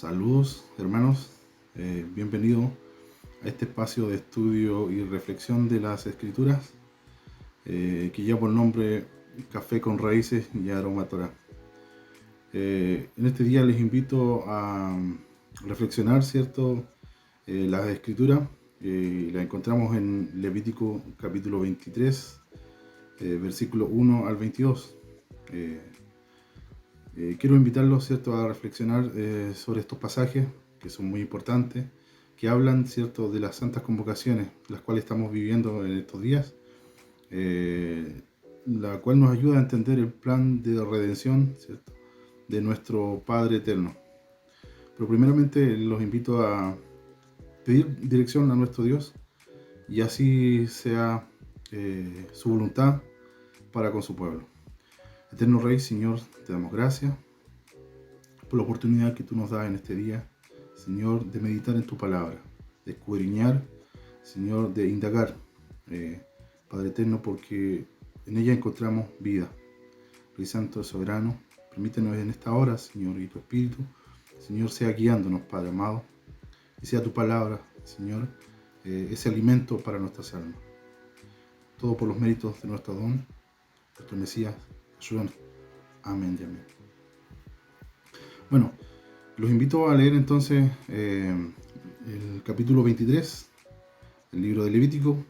Saludos hermanos, bienvenido a este espacio de estudio y reflexión de las escrituras que lleva por nombre Café con Raíces y Aroma Torah. En este día les invito a reflexionar, ¿cierto? Las escrituras las encontramos en Levítico capítulo 23, versículo 1 al 22. Quiero invitarlos, ¿cierto?, a reflexionar sobre estos pasajes que son muy importantes, que hablan, ¿cierto?, de las santas convocaciones, las cuales estamos viviendo en estos días, la cual nos ayuda a entender el plan de redención, ¿cierto?, de nuestro Padre Eterno. Pero primeramente los invito a pedir dirección a nuestro Dios y así sea su voluntad para con su pueblo. Eterno Rey, Señor, te damos gracias por la oportunidad que tú nos das en este día, Señor, de meditar en tu palabra, de escudriñar, Señor, de indagar, Padre Eterno, porque en ella encontramos vida. Rey Santo, Soberano, permítenos en esta hora, Señor, y tu Espíritu, Señor, sea guiándonos, Padre amado, y sea tu palabra, Señor, ese alimento para nuestras almas. Todo por los méritos de nuestro don, nuestro Mesías, ayúdanos. Amén y amén. Bueno, los invito a leer entonces el capítulo 23 del libro de Levítico,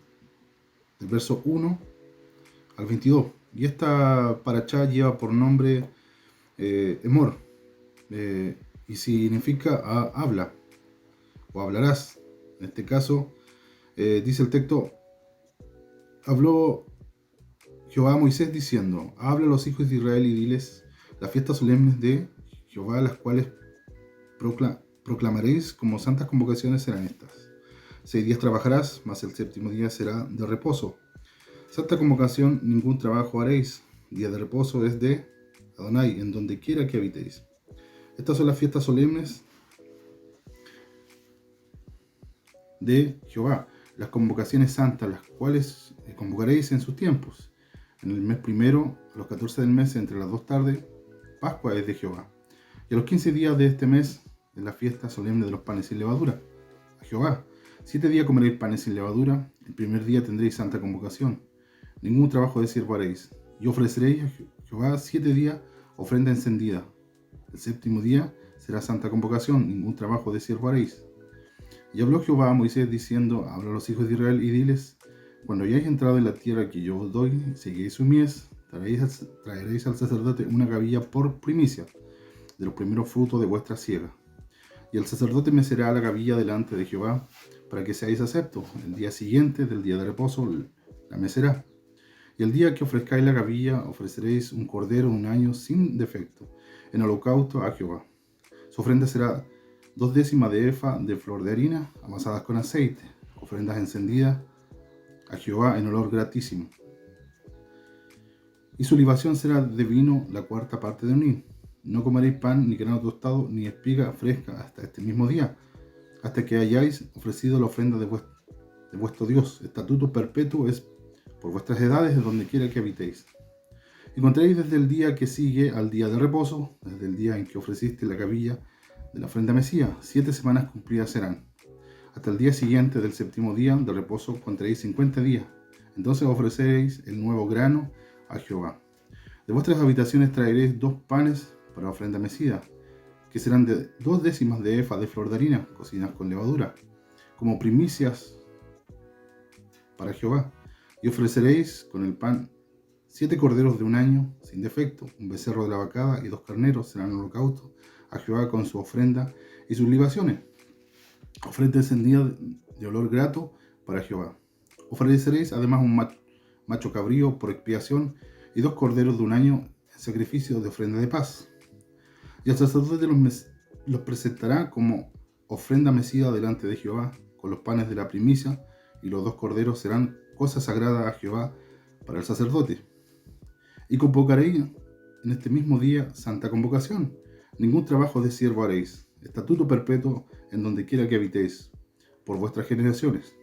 del verso 1 al 22. Y esta parachá lleva por nombre Emor, y significa habla o hablarás. En este caso, dice el texto, habló Jehová a Moisés diciendo, habla a los hijos de Israel y diles las fiestas solemnes de Jehová, las cuales proclamaréis como santas convocaciones serán estas. 6 días trabajarás, mas el séptimo día será de reposo. Santa convocación, ningún trabajo haréis. Día de reposo es de Adonai, en donde quiera que habitéis. Estas son las fiestas solemnes de Jehová, las convocaciones santas, las cuales convocaréis en sus tiempos. En el mes primero, a los 14 del mes, entre las 2 tardes, Pascua es de Jehová. Y a los 15 días de este mes, es la fiesta solemne de los panes sin levadura, a Jehová. 7 días comeréis panes sin levadura, el primer día tendréis santa convocación. Ningún trabajo de siervo haréis. Y ofreceréis a Jehová 7 días ofrenda encendida. El séptimo día será santa convocación, ningún trabajo de siervo haréis. Y habló Jehová a Moisés diciendo, habla a los hijos de Israel y diles, cuando hayáis entrado en la tierra que yo os doy, seguiréis su mies, traeréis al sacerdote una gavilla por primicia de los primeros frutos de vuestra siega. Y el sacerdote mecerá la gavilla delante de Jehová, para que seáis aceptos. El día siguiente del día de reposo la mecerá. Y el día que ofrezcáis la gavilla, ofreceréis un cordero de un año sin defecto, en holocausto a Jehová. Su ofrenda será 2/10 de efa de flor de harina, amasadas con aceite, ofrendas encendidas a Jehová en olor gratísimo. Y su libación será de vino la 1/4 parte de un hin. No comeréis pan, ni grano tostado, ni espiga fresca hasta este mismo día, hasta que hayáis ofrecido la ofrenda de vuestro Dios. Estatuto perpetuo es por vuestras edades, de donde quiera que habitéis. Y contaréis desde el día que sigue al día de reposo, desde el día en que ofreciste la gavilla de la ofrenda mecía. 7 semanas cumplidas serán. Hasta el día siguiente del séptimo día de reposo contaréis 50 días. Entonces ofreceréis el nuevo grano a Jehová. De vuestras habitaciones traeréis 2 panes para ofrenda mecida, que serán de 2/10 de efa de flor de harina, cocidas con levadura, como primicias para Jehová. Y ofreceréis con el pan 7 corderos de un año sin defecto, un becerro de la vacada y 2 carneros serán holocausto a Jehová con su ofrenda y sus libaciones. Ofrenda encendida de olor grato para Jehová. Ofreceréis además un macho cabrío por expiación y 2 corderos de un año en sacrificio de ofrenda de paz. Y el sacerdote los presentará como ofrenda mecida delante de Jehová, con los panes de la primicia, y los 2 corderos serán cosa sagrada a Jehová para el sacerdote. Y convocaréis en este mismo día santa convocación. Ningún trabajo de siervo haréis. Estatuto perpetuo en donde quiera que habitéis, por vuestras generaciones.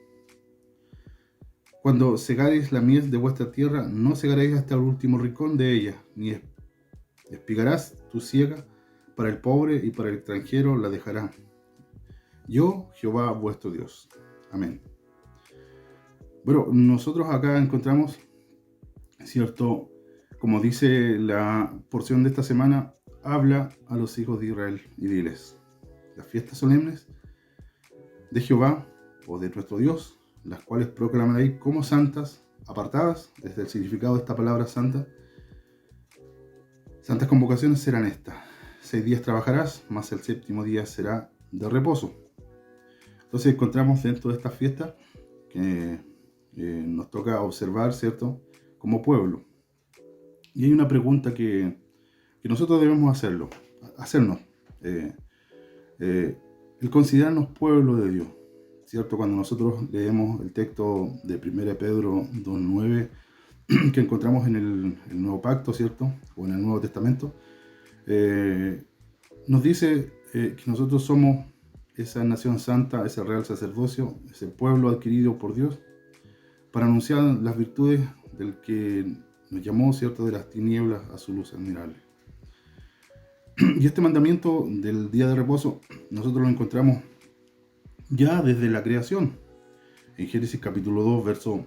Cuando segaréis la mies de vuestra tierra, no segaréis hasta el último rincón de ella, ni espigarás tu siega para el pobre y para el extranjero la dejará. Yo, Jehová, vuestro Dios. Amén. Bueno, nosotros acá encontramos, ¿cierto? Como dice la porción de esta semana, habla a los hijos de Israel y diles: las fiestas solemnes de Jehová o de nuestro Dios, las cuales proclamaréis como santas, apartadas, desde el significado de esta palabra santa. Santas convocaciones serán estas: 6 días trabajarás, mas el 7º día será de reposo. Entonces encontramos dentro de estas fiestas que nos toca observar, ¿cierto?, como pueblo. Y hay una pregunta que nosotros debemos hacernos. El considerarnos pueblo de Dios, ¿cierto? Cuando nosotros leemos el texto de 1 Pedro 2:9 que encontramos en el Nuevo Pacto, ¿cierto? O en el Nuevo Testamento, nos dice que nosotros somos esa nación santa, ese real sacerdocio, ese pueblo adquirido por Dios, para anunciar las virtudes del que nos llamó, ¿cierto?, de las tinieblas a su luz admirable. Y este mandamiento del día de reposo nosotros lo encontramos ya desde la creación. En Génesis capítulo 2, verso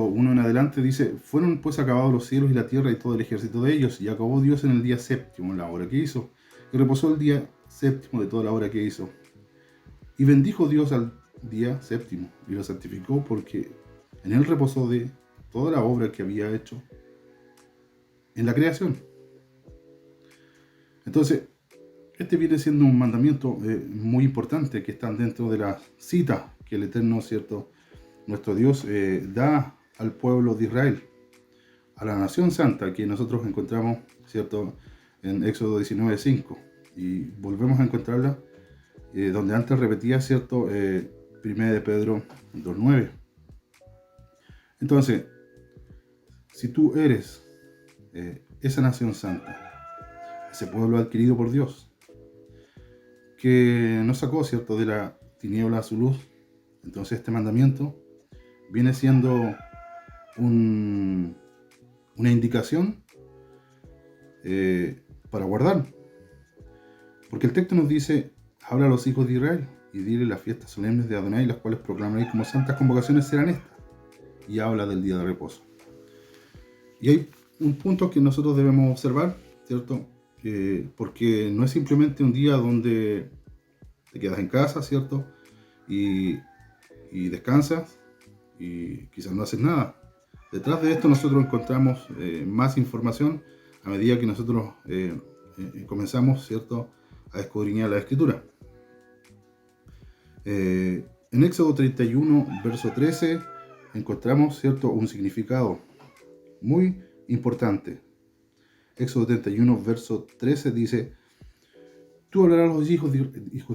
1 en adelante dice: fueron pues acabados los cielos y la tierra y todo el ejército de ellos, y acabó Dios en el día 7º la obra que hizo, y reposó el día 7º de toda la obra que hizo. Y bendijo Dios al día 7º y lo santificó, porque en él reposó de toda la obra que había hecho en la creación. Entonces, este viene siendo un mandamiento muy importante que está dentro de las citas que el Eterno, ¿cierto?, nuestro Dios da al pueblo de Israel, a la nación santa que nosotros encontramos, ¿cierto?, en Éxodo 19:5, y volvemos a encontrarla donde antes repetía, ¿cierto?, 1 de Pedro 2:9. Entonces, si tú eres esa nación santa, ese pueblo adquirido por Dios, que nos sacó, ¿cierto?, de la tiniebla a su luz, entonces este mandamiento viene siendo una indicación para guardar. Porque el texto nos dice: habla a los hijos de Israel y dile las fiestas solemnes de Adonai, las cuales proclamaréis como santas convocaciones serán estas. Y habla del día de reposo. Y hay un punto que nosotros debemos observar, ¿cierto? Porque no es simplemente un día donde te quedas en casa, ¿cierto?, y descansas y quizás no haces nada. Detrás de esto nosotros encontramos más información a medida que nosotros comenzamos, ¿cierto?, a escudriñar la Escritura. En Éxodo 31, verso 13, encontramos, ¿cierto?, un significado muy importante. Éxodo 31, verso 13 dice: tú hablarás a los hijos de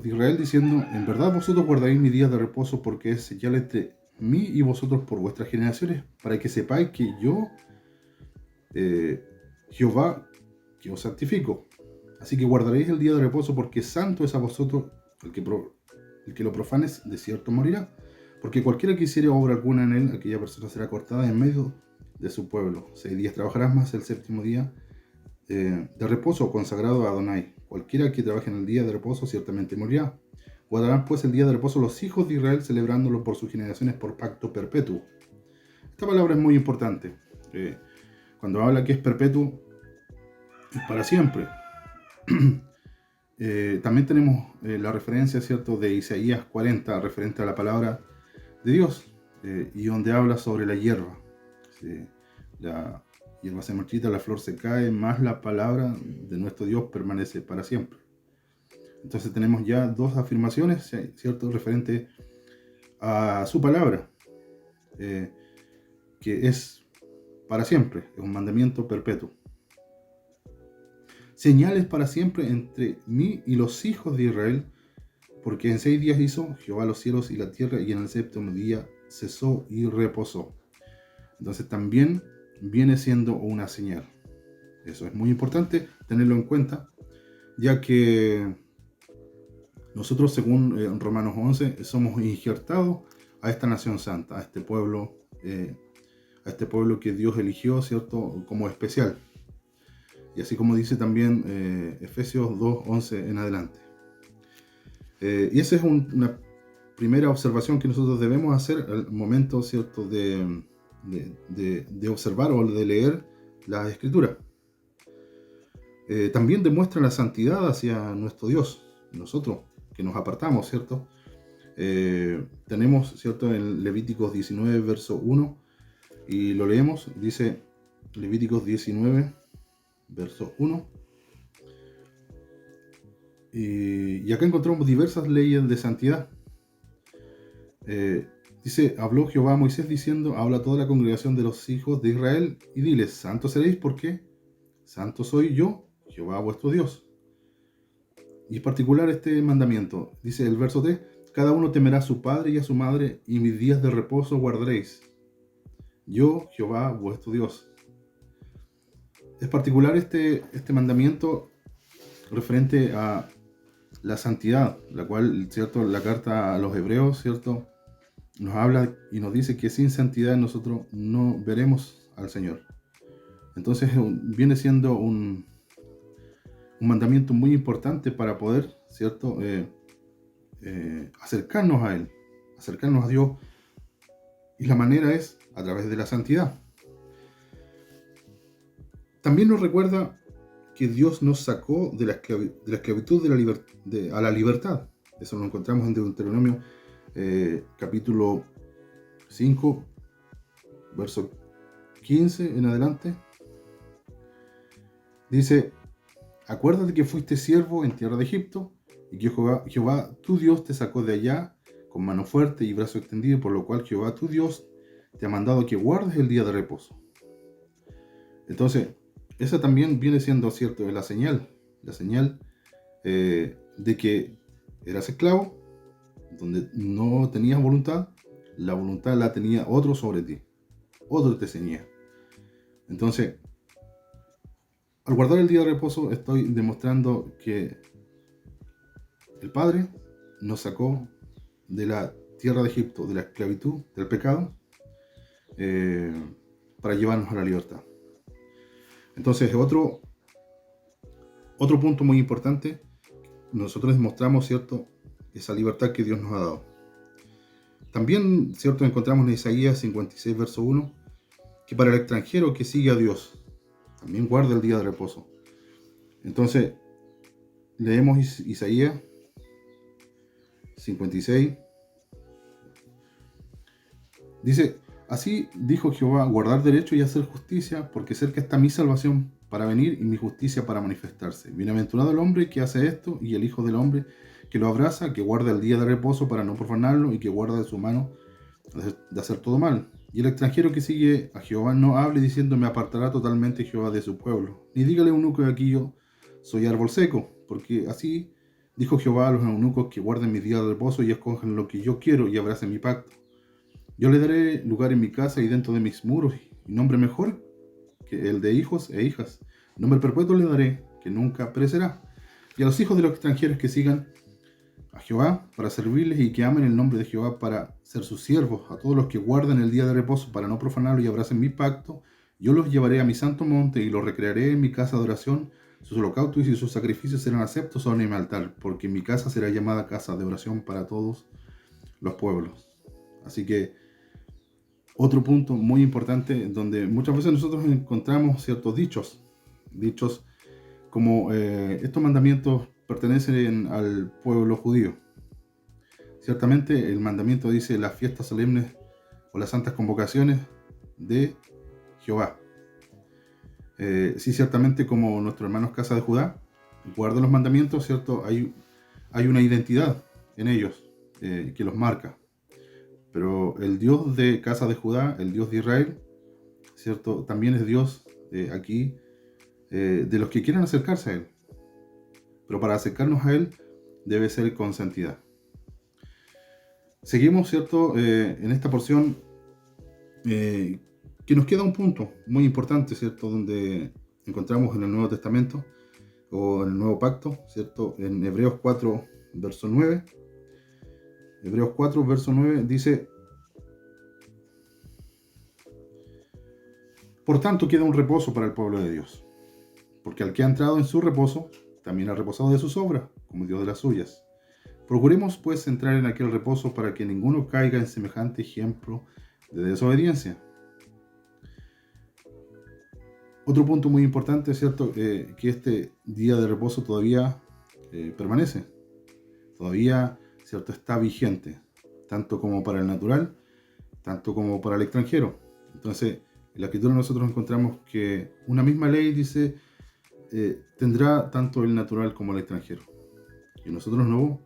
Israel diciendo: en verdad vosotros guardaréis mi día de reposo, porque es señal entre mí y vosotros por vuestras generaciones, para que sepáis que yo, Jehová, que os santifico. Así que guardaréis el día de reposo, porque santo es a vosotros. El que lo profanes, de cierto morirá. Porque cualquiera que hiciere obra alguna en él, aquella persona será cortada en medio de su pueblo. 6 días trabajarás, más el 7º día de reposo consagrado a Adonai. Cualquiera que trabaje en el día de reposo ciertamente morirá. Guardarán pues el día de reposo los hijos de Israel, celebrándolo por sus generaciones por pacto perpetuo. Esta palabra es muy importante. Cuando habla que es perpetuo, es para siempre. También tenemos la referencia, ¿cierto?, de Isaías 40, referente a la palabra de Dios, y donde habla sobre la hierba. La hierba se marchita, la flor se cae, más la palabra de nuestro Dios permanece para siempre. Entonces tenemos ya dos afirmaciones, ¿cierto?, referente a su palabra, que es para siempre, es un mandamiento perpetuo. Señales para siempre entre mí y los hijos de Israel, porque en 6 días hizo Jehová los cielos y la tierra, y en el 7º día cesó y reposó. Entonces también viene siendo una señal. Eso es muy importante tenerlo en cuenta, ya que nosotros, según Romanos 11, somos injertados a esta nación santa, a este pueblo que Dios eligió, ¿cierto?, como especial. Y así como dice también Efesios 2:11 en adelante. Y esa es una primera observación que nosotros debemos hacer al momento, ¿cierto?, de observar o de leer las Escrituras. También demuestra la santidad hacia nuestro Dios. Nosotros, que nos apartamos, ¿cierto? Tenemos, ¿cierto?, en Levíticos 19, verso 1, y lo leemos, dice Levíticos 19, verso 1. Y acá encontramos diversas leyes de santidad. Dice, habló Jehová a Moisés diciendo, habla a toda la congregación de los hijos de Israel y diles, santos seréis porque santo soy yo, Jehová vuestro Dios. Y es particular este mandamiento. Dice el verso 3, cada uno temerá a su padre y a su madre y mis días de reposo guardaréis. Yo, Jehová vuestro Dios. Es particular este mandamiento referente a la santidad, la cual, ¿cierto?, la carta a los hebreos, ¿cierto?, nos habla y nos dice que sin santidad nosotros no veremos al Señor. Entonces viene siendo un mandamiento muy importante para poder, ¿cierto?, acercarnos a Él, acercarnos a Dios, y la manera es a través de la santidad. También nos recuerda que Dios nos sacó de la esclavitud a la libertad. Eso lo encontramos en Deuteronomio capítulo 5, verso 15 en adelante. Dice, acuérdate que fuiste siervo en tierra de Egipto, y que Jehová tu Dios te sacó de allá con mano fuerte y brazo extendido, por lo cual Jehová tu Dios te ha mandado que guardes el día de reposo. Entonces, esa también viene siendo, cierto, la señal de que eras esclavo, donde no tenías voluntad, la voluntad la tenía otro sobre ti, otro te ceñía. Entonces, al guardar el día de reposo, estoy demostrando que el Padre nos sacó de la tierra de Egipto, de la esclavitud, del pecado, para llevarnos a la libertad. Entonces, otro punto muy importante, nosotros demostramos, ¿cierto?, esa libertad que Dios nos ha dado. También, ¿cierto?, encontramos en Isaías 56, verso 1, que para el extranjero que sigue a Dios, también guarda el día de reposo. Entonces, leemos Isaías 56. Dice, así dijo Jehová, guardar derecho y hacer justicia, porque cerca está mi salvación para venir y mi justicia para manifestarse. Bienaventurado el hombre que hace esto y el hijo del hombre que lo abraza, que guarda el día de reposo para no profanarlo y que guarda de su mano de hacer todo mal. Y el extranjero que sigue a Jehová no hable diciendo, me apartará totalmente Jehová de su pueblo. Ni dígale a un eunuco que aquí yo soy árbol seco, porque así dijo Jehová a los eunucos que guarden mis días de reposo y escojan lo que yo quiero y abracen mi pacto. Yo le daré lugar en mi casa y dentro de mis muros, y nombre mejor que el de hijos e hijas. Nombre perpetuo le daré, que nunca perecerá. Y a los hijos de los extranjeros que sigan a Jehová para servirles y que amen el nombre de Jehová para ser sus siervos, a todos los que guardan el día de reposo para no profanarlo y abracen mi pacto, yo los llevaré a mi santo monte y los recrearé en mi casa de oración. Sus holocaustos y sus sacrificios serán aceptos sobre mi altar, porque mi casa será llamada casa de oración para todos los pueblos. Así que otro punto muy importante donde muchas veces nosotros encontramos ciertos dichos como estos mandamientos pertenecen al pueblo judío. Ciertamente el mandamiento dice las fiestas solemnes o las santas convocaciones de Jehová. Sí, ciertamente como nuestros hermanos casa de Judá guardan los mandamientos, ¿cierto? Hay una identidad en ellos que los marca. Pero el Dios de casa de Judá, el Dios de Israel, ¿cierto?, también es Dios aquí de los que quieran acercarse a Él. Pero para acercarnos a Él debe ser con santidad. Seguimos, ¿cierto?, en esta porción que nos queda un punto muy importante, ¿cierto?, donde encontramos en el Nuevo Testamento o en el Nuevo Pacto, ¿cierto?, en Hebreos 4, verso 9. Hebreos 4, verso 9 dice, por tanto queda un reposo para el pueblo de Dios. porque al que ha entrado en su reposo, también ha reposado de sus obras, como Dios de las suyas. Procuremos pues entrar en aquel reposo para que ninguno caiga en semejante ejemplo de desobediencia. Otro punto muy importante, ¿cierto? Que este día de reposo todavía permanece, todavía, ¿cierto? Está vigente, tanto como para el natural, tanto como para el extranjero. Entonces, en la Escritura nosotros encontramos que una misma ley dice, tendrá tanto el natural como el extranjero. Y nosotros no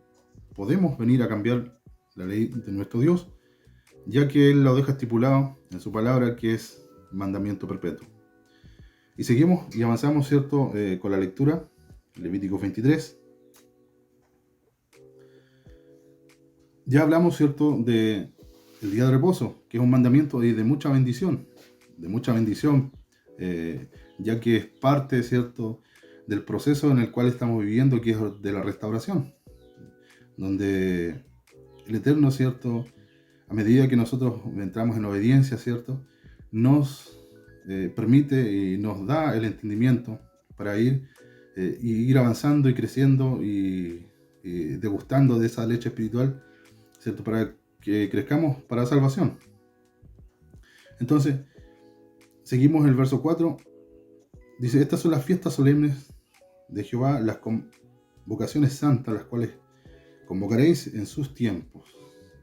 podemos venir a cambiar la ley de nuestro Dios, ya que Él lo deja estipulado en su palabra, que es mandamiento perpetuo. Y seguimos y avanzamos, ¿cierto? Con la lectura, Levítico 23. Ya hablamos, ¿cierto?, del día de reposo, que es un mandamiento y de mucha bendición, ya que es parte, ¿cierto?, del proceso en el cual estamos viviendo, que es de la restauración, donde el Eterno, ¿cierto?, a medida que nosotros entramos en obediencia, ¿cierto?, nos permite y nos da el entendimiento para ir avanzando y creciendo y degustando de esa leche espiritual, ¿cierto?, para que crezcamos para salvación. Entonces, seguimos el verso 4. Dice, estas son las fiestas solemnes de Jehová, las convocaciones santas, las cuales convocaréis en sus tiempos.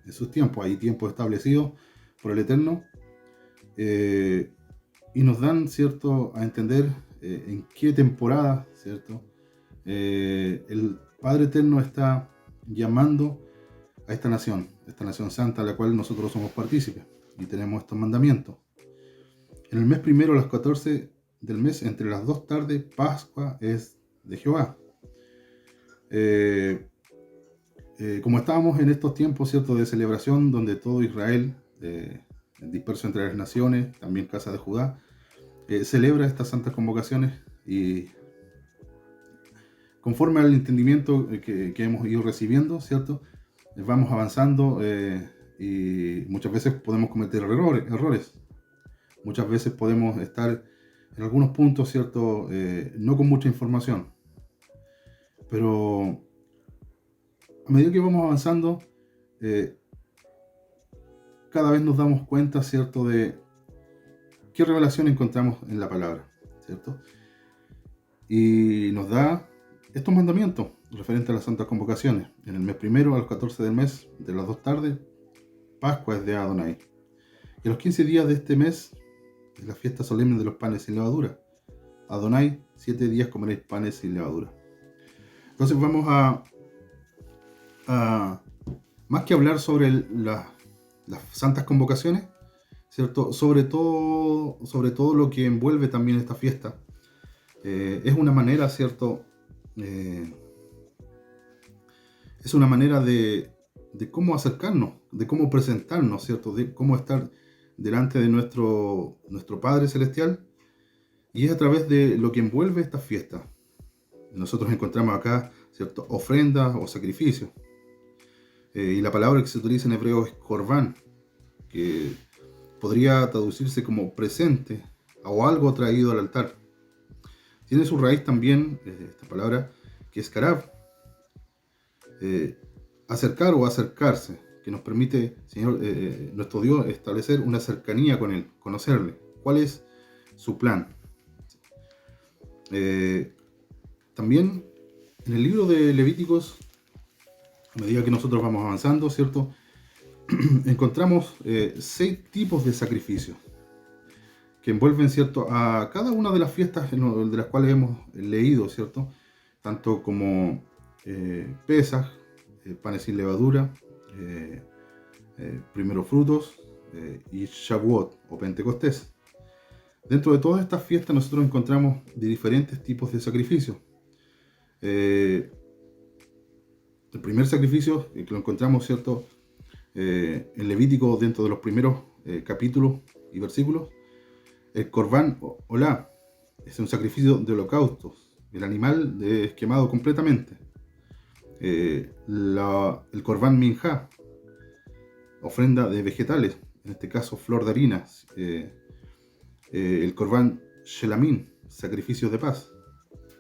En sus tiempos, hay tiempos establecidos por el Eterno, y nos dan, ¿cierto?, a entender en qué temporada, ¿cierto?, el Padre Eterno está llamando a esta nación santa, a la cual nosotros somos partícipes y tenemos estos mandamientos. En el mes primero, a las 14 del mes, entre las 2 tardes, Pascua es de Jehová. Como estábamos en estos tiempos, ¿cierto?, de celebración, donde todo Israel, disperso entre las naciones, también casa de Judá, celebra estas santas convocaciones, y conforme al entendimiento que hemos ido recibiendo, ¿cierto?, vamos avanzando, y muchas veces podemos cometer errores. Muchas veces podemos estar en algunos puntos, ¿cierto?, no con mucha información. Pero a medida que vamos avanzando, cada vez nos damos cuenta, ¿cierto?, de qué revelación encontramos en la palabra, ¿cierto? Y nos da estos mandamientos referentes a las santas convocaciones. En el mes primero, a los 14 del mes, de las 2 tardes, Pascua es de Adonai. Y a los 15 días de este mes es la fiesta solemne de los panes sin levadura. Adonai, 7 días comeréis panes sin levadura. Entonces vamos a más que hablar sobre las santas convocaciones, ¿cierto?, sobre todo lo que envuelve también esta fiesta. Es una manera, ¿cierto?, es una manera de cómo acercarnos, de cómo presentarnos, ¿cierto?, de cómo estar delante de nuestro Padre Celestial, y es a través de lo que envuelve esta fiesta. Nosotros encontramos acá, ¿cierto?, ofrendas o sacrificios. Y la palabra que se utiliza en hebreo es korban, que podría traducirse como presente o algo traído al altar. Tiene su raíz también, esta palabra, que es karab, acercar o acercarse, que nos permite, Señor, nuestro Dios, establecer una cercanía con Él, conocerle. ¿Cuál es su plan? También en el libro de Levíticos, a medida que nosotros vamos avanzando, ¿cierto?, encontramos 6 tipos de sacrificios que envuelven, ¿cierto?, a cada una de las fiestas de las cuales hemos leído, ¿cierto?, tanto como Pesaj, panes sin levadura, primeros frutos, y Shavuot o Pentecostés. Dentro de todas estas fiestas nosotros encontramos diferentes tipos de sacrificios. El primer sacrificio, que lo encontramos, ¿cierto?, en Levítico, dentro de los primeros capítulos y versículos, el Korban Olá es un sacrificio de holocaustos. El animal es quemado completamente. El Korban Minjá, ofrenda de vegetales, en este caso flor de harina. El Korban Shelamín, sacrificios de paz.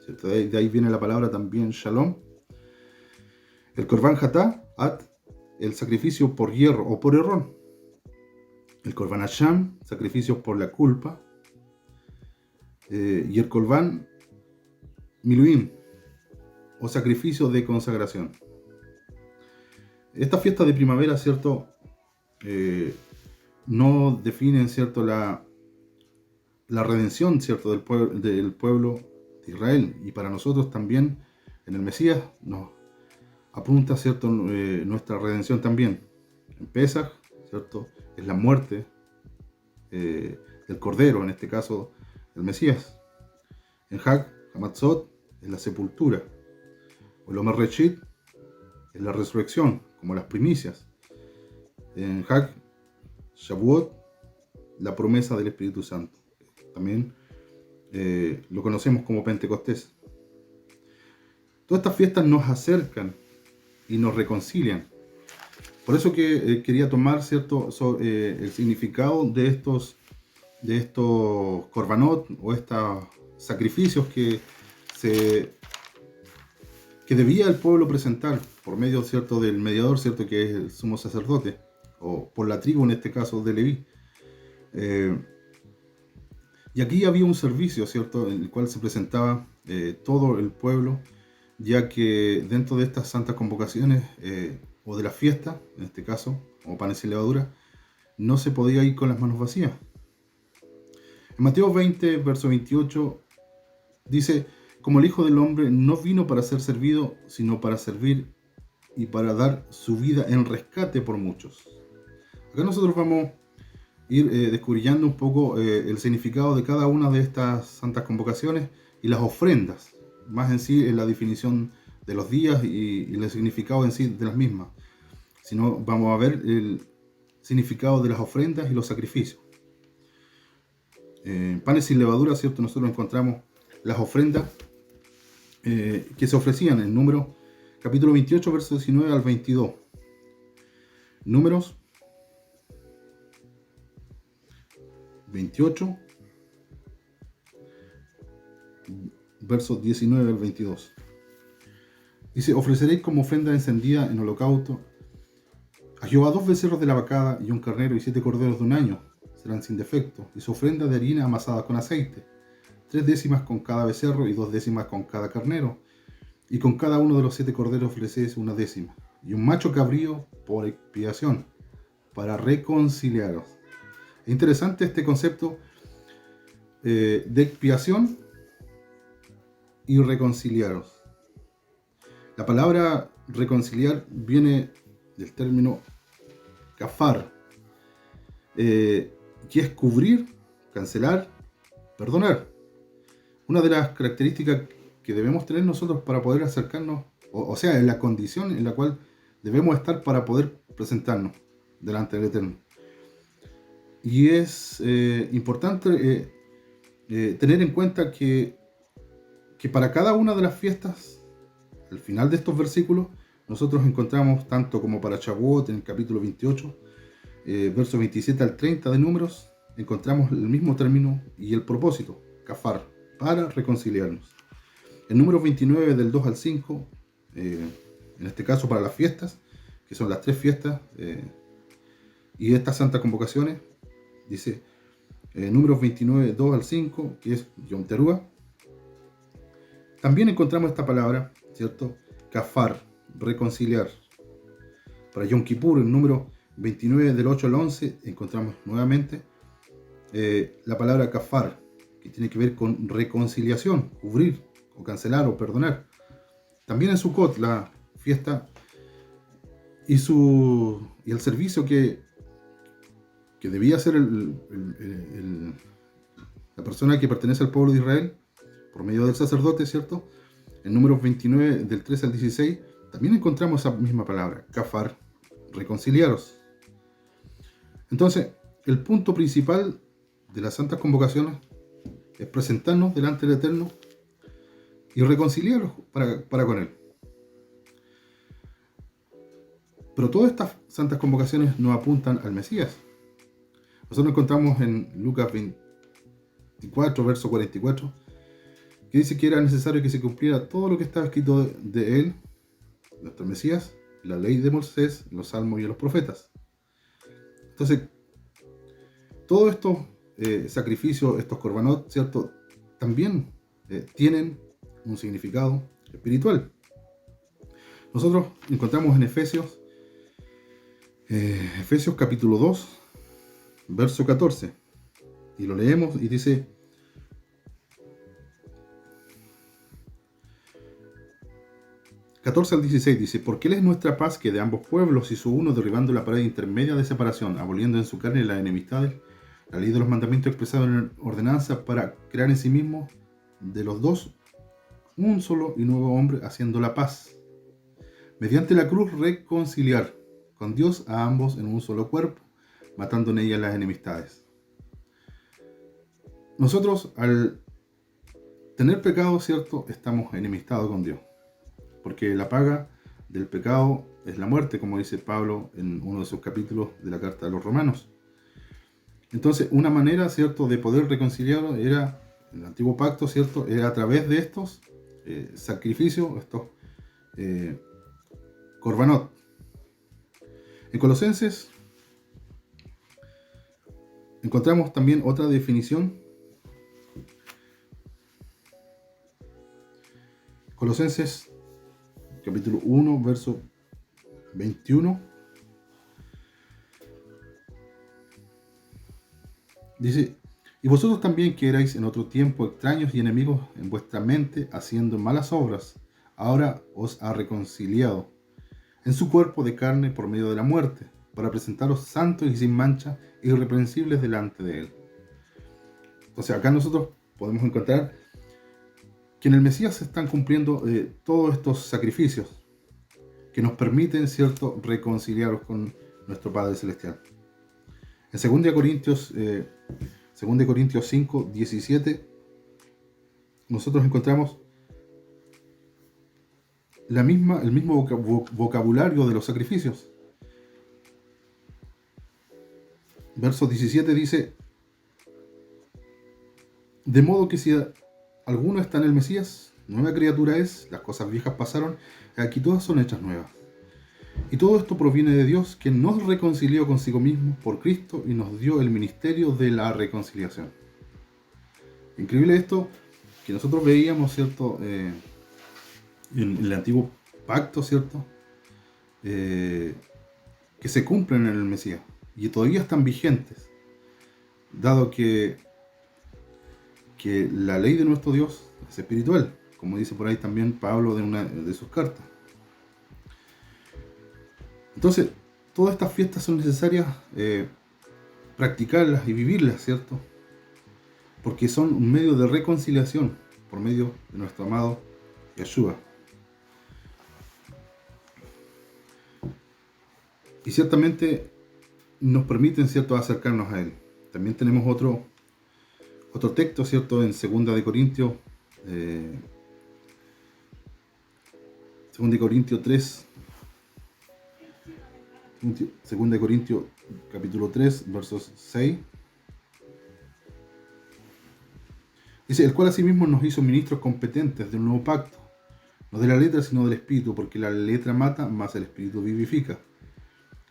¿cierto? De ahí viene la palabra también Shalom. El Korban Hatat, el sacrificio por hierro o por error. El Korban Hasham, sacrificio por la culpa. Y el Korban Miluim, o sacrificio de consagración. Estas fiestas de primavera, ¿cierto? No definen, ¿cierto? La redención, ¿cierto? Del pueblo de Israel. Y para nosotros también, en el Mesías, nos apunta, ¿cierto? Nuestra redención también. En Pesaj, ¿cierto? Es la muerte del Cordero, en este caso, el Mesías. En Hag Hamatzot es la sepultura. O el Omer Reshit es la resurrección, como las primicias. En Hag Shavuot, la promesa del Espíritu Santo. También lo conocemos como Pentecostés. Todas estas fiestas nos acercan y nos reconcilian. Por eso que quería tomar, ¿cierto? El significado de estos korbanot o estos sacrificios que debía el pueblo presentar por medio, ¿cierto? Del mediador, ¿cierto? Que es el sumo sacerdote, o por la tribu en este caso de Leví. Y aquí había un servicio, ¿cierto? En el cual se presentaba todo el pueblo, ya que dentro de estas santas convocaciones o de la fiesta, en este caso, como panes sin levadura, no se podía ir con las manos vacías. En Mateo 20, verso 28, dice: como el Hijo del Hombre no vino para ser servido, sino para servir y para dar su vida en rescate por muchos. Acá nosotros vamos a ir descubriendo un poco el significado de cada una de estas santas convocaciones y las ofrendas, más en sí en la definición de los días y el significado en sí de las mismas, sino vamos a ver el significado de las ofrendas y los sacrificios. Panes sin levadura, ¿cierto? Nosotros encontramos las ofrendas que se ofrecían en Números capítulo 28, versos 19 al 22. Números 28, versos 19 al 22. Dice: ofreceréis como ofrenda encendida en holocausto a Jehová 2 becerros de la vacada y un carnero y 7 corderos de un año, serán sin defecto, y su ofrenda de harina amasada con aceite, 3 décimas con cada becerro y 2 décimas con cada carnero, y con cada uno de los 7 corderos ofrecéis 1 décima, y un macho cabrío por expiación, para reconciliaros. Es interesante este concepto de expiación y reconciliaros. La palabra reconciliar viene del término kafar, que es cubrir, cancelar, perdonar. Una de las características que debemos tener nosotros para poder acercarnos, o sea, en la condición en la cual debemos estar para poder presentarnos delante del Eterno. Y es importante tener en cuenta que para cada una de las fiestas, al final de estos versículos, nosotros encontramos, tanto como para Shavuot en el capítulo 28, versos 27 al 30 de Números, encontramos el mismo término y el propósito, kafar, para reconciliarnos. En Números 29, del 2 al 5, en este caso para las fiestas, que son las 3 fiestas, y estas santas convocaciones, dice Números 29, 2 al 5, que es Yom Teruah. También encontramos esta palabra, ¿cierto? Kafar, reconciliar. Para Yom Kippur, en número 29, del 8 al 11, encontramos nuevamente la palabra kafar, que tiene que ver con reconciliación, cubrir, o cancelar, o perdonar. También en Sukkot, la fiesta y el servicio que debía hacer la persona que pertenece al pueblo de Israel, por medio del sacerdote, ¿cierto? En Números 29, del 13 al 16, también encontramos esa misma palabra, kafar, reconciliaros. Entonces, el punto principal de las santas convocaciones es presentarnos delante del Eterno y reconciliarnos para con Él. Pero todas estas santas convocaciones nos apuntan al Mesías. Nosotros encontramos en Lucas 24, verso 44, que dice que era necesario que se cumpliera todo lo que estaba escrito de él, nuestro Mesías, la ley de Moisés, los salmos y los profetas. Entonces, todos estos sacrificios, estos korbanot, ¿cierto?, también tienen un significado espiritual. Nosotros encontramos en Efesios capítulo 2, verso 14, y lo leemos y dice: ...14 al 16 dice: porque Él es nuestra paz, que de ambos pueblos hizo uno, derribando la pared intermedia de separación, aboliendo en su carne las enemistades, la ley de los mandamientos expresados en ordenanza, para crear en sí mismo de los dos un solo y nuevo hombre, haciendo la paz, mediante la cruz reconciliar con Dios a ambos en un solo cuerpo, matando en ella las enemistades. Nosotros, al tener pecado, ¿cierto?, estamos enemistados con Dios, porque la paga del pecado es la muerte, como dice Pablo en uno de sus capítulos de la carta a los Romanos. Entonces, una manera, ¿cierto?, de poder reconciliarlo era, en el antiguo pacto, ¿cierto?, era a través de estos sacrificios, estos korbanot. En Colosenses encontramos también otra definición. Colosenses capítulo 1, verso 21. Dice: y vosotros también, que erais en otro tiempo extraños y enemigos en vuestra mente, haciendo malas obras, ahora os ha reconciliado en su cuerpo de carne por medio de la muerte, para presentaros santos y sin mancha, irreprensibles delante de Él. Entonces acá nosotros podemos encontrar que en el Mesías se están cumpliendo todos estos sacrificios que nos permiten, ¿cierto?, reconciliarnos con nuestro Padre Celestial. En 2 Corintios 5, 17, nosotros encontramos el mismo vocabulario de los sacrificios. Verso 17 dice: de modo que si alguno está en el Mesías, nueva criatura es, las cosas viejas pasaron, aquí todas son hechas nuevas. Y todo esto proviene de Dios, quien nos reconcilió consigo mismo por Cristo y nos dio el ministerio de la reconciliación. Increíble esto que nosotros veíamos, ¿cierto?, en el antiguo pacto, ¿cierto?, que se cumplen en el Mesías y todavía están vigentes, dado que la ley de nuestro Dios es espiritual, como dice por ahí también Pablo en una de sus cartas. Entonces, todas estas fiestas son necesarias practicarlas y vivirlas, ¿cierto?, porque son un medio de reconciliación por medio de nuestro amado Yeshua. Y ciertamente nos permiten, ¿cierto?, acercarnos a Él. También tenemos otro texto, ¿cierto?, en 2 Corintios 3, 2 Corintios capítulo 3, versos 6. Dice: el cual asimismo nos hizo ministros competentes de un nuevo pacto, no de la letra, sino del espíritu, porque la letra mata, mas el espíritu vivifica.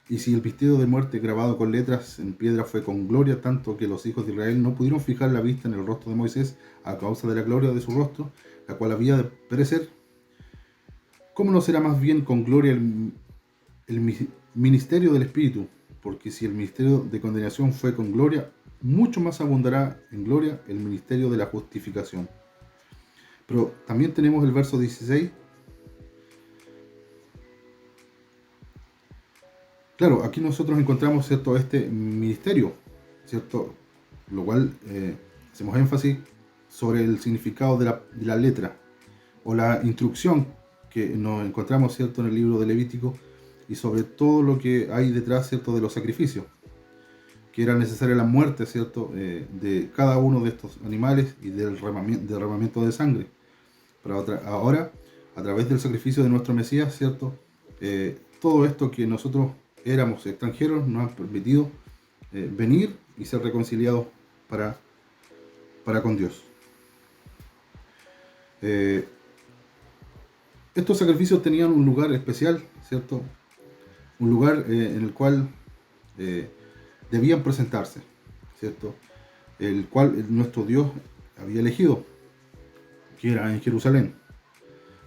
Y si el misterio de muerte grabado con letras en piedra fue con gloria, tanto que los hijos de Israel no pudieron fijar la vista en el rostro de Moisés a causa de la gloria de su rostro, la cual había de perecer, ¿cómo no será más bien con gloria el ministerio del Espíritu? Porque si el ministerio de condenación fue con gloria, mucho más abundará en gloria el ministerio de la justificación. Pero también tenemos el verso 16. Claro, aquí nosotros encontramos, ¿cierto?, este ministerio, ¿cierto?, lo cual hacemos énfasis sobre el significado de la letra o la instrucción que nos encontramos, ¿cierto?, en el libro de Levítico, y sobre todo lo que hay detrás, ¿cierto?, de los sacrificios, que era necesaria la muerte, ¿cierto?, de cada uno de estos animales y del derramamiento de sangre. Pero ahora, a través del sacrificio de nuestro Mesías, ¿cierto?, todo esto que nosotros éramos extranjeros nos han permitido venir y ser reconciliados para con Dios. Estos sacrificios tenían un lugar especial, ¿cierto? Un lugar en el cual debían presentarse, ¿cierto? El cual nuestro Dios había elegido, que era en Jerusalén.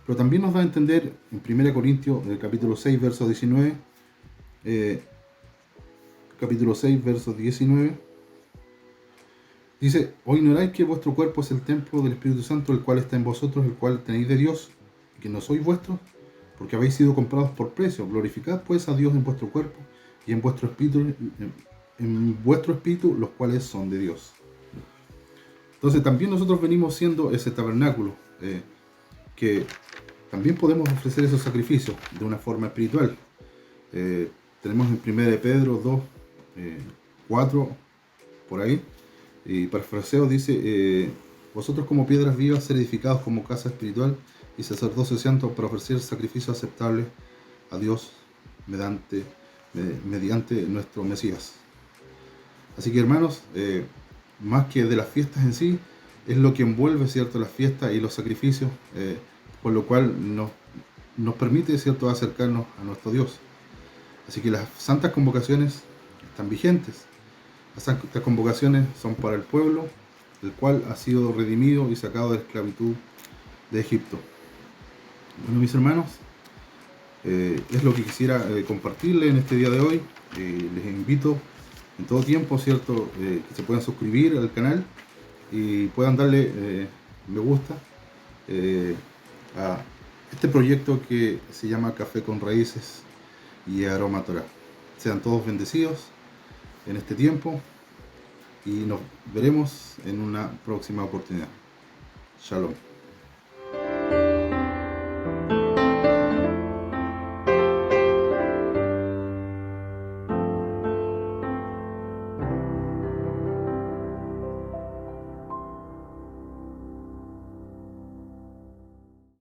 Pero también nos da a entender en 1 Corintios, capítulo 6, verso 19, capítulo 6, verso 19, dice: ¿O ignoráis que vuestro cuerpo es el templo del Espíritu Santo, el cual está en vosotros, el cual tenéis de Dios, y que no sois vuestros? Porque habéis sido comprados por precio. Glorificad pues a Dios en vuestro cuerpo y en vuestro espíritu, los cuales son de Dios. Entonces también nosotros venimos siendo ese tabernáculo, que también podemos ofrecer esos sacrificios de una forma espiritual. Tenemos en 1 Pedro 2, 4, por ahí, y parafraseo, dice: vosotros como piedras vivas, ser edificados como casa espiritual y sacerdocio santo, para ofrecer sacrificios aceptables a Dios mediante nuestro Mesías. Así que, hermanos, más que de las fiestas en sí, es lo que envuelve, ¿cierto?, las fiestas y los sacrificios, por lo cual nos permite, ¿cierto?, acercarnos a nuestro Dios. Así que las santas convocaciones están vigentes. Las santas convocaciones son para el pueblo, el cual ha sido redimido y sacado de la esclavitud de Egipto. Bueno, mis hermanos, es lo que quisiera compartirles en este día de hoy. Les invito en todo tiempo, ¿cierto?, que se puedan suscribir al canal y puedan darle me gusta a este proyecto que se llama Café con Raíces y Aroma Torah. Sean todos bendecidos en este tiempo y nos veremos en una próxima oportunidad. Shalom.